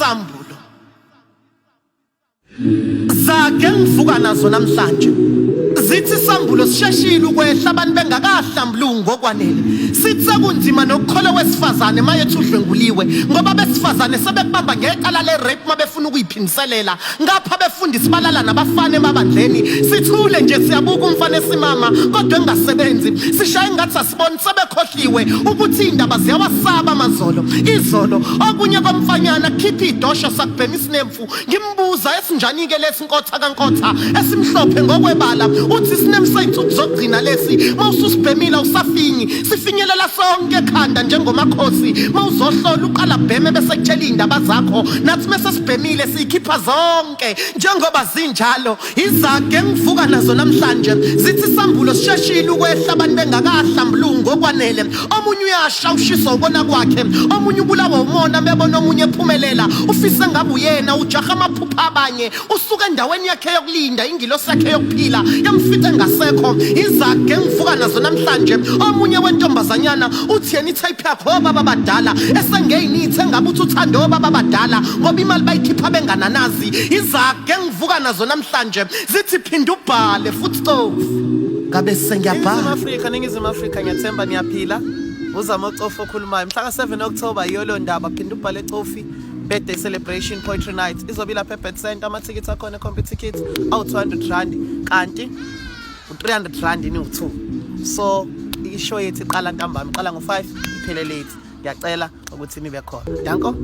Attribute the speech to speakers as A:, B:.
A: isambulo zake ngivuka nazo namhlanje zithi isambulo sisheshile ukwehla abantu bengakahlambulungu ngokwanele sithi sekunzima nokukhola wesifazane mayethu udlwenguliwe ngoba besifazane sebebamba ngecala le rape mabefuna ukuyiphiniselela ngapha befundisa balala nabafana emabandleni sithule nje siyabuka umfana esimama kodwa engasebenzi sishaya ngathi asiboni sebekhohliwe ukuthi indaba ziyawasaba amazolo izolo okunye komfanyana khipha idosho sakubhema isinemfu ngimbuza esinjani ke lesinkotha kankotha esimhlophe ngokwebala uthi sinemsayithu ukuzogcina lesi mawususibhemile usafinyi sifinyelela sonke ekhanda njengomakhosi mawuzohlola uqala bheme bese kutshela indaba zakho nathi mase sibhemile sikhipha zonke njengoba zinjalo izake ngivuka nazo namhlanje zithi isambulo sisheshile ukwehla abantu bengakahlambulungu ngokwanele omunye uyasha ushisa ubona kwakhe omunye ubulawa umona bebona omunye ephumelela ufise ngabe uyena ujaha amaphupha abanye usuka endaweni yakhe yokulinda ingilosi yakhe yokuphila yamfitha ngasekho izake ngivuka nazo namhlanje omunye wentombazanyana uthi yena itype yakho obaba badala esengeyinithi engabe uthi uthando obaba badala ngoba imali bayikhipha bengananazi izake ngivuka nazo namhlanje zithi phinda ubhale footstove ngabe sengiyabhala
B: Africa ningizimu Africa ngiyathemba niyaphila Zamoh Cofi okhulumayo mhla ka7 October yolo ndaba phinda ubhale Cofi birthday celebration poetry night izobe lapha eBet Center ama-tickets akhona computer tickets awu200 kanti u300 ni u2 so ishow yethu iqala ntambama iqala ngo5 iphele late ngiyacela ukuthi nibe khona danko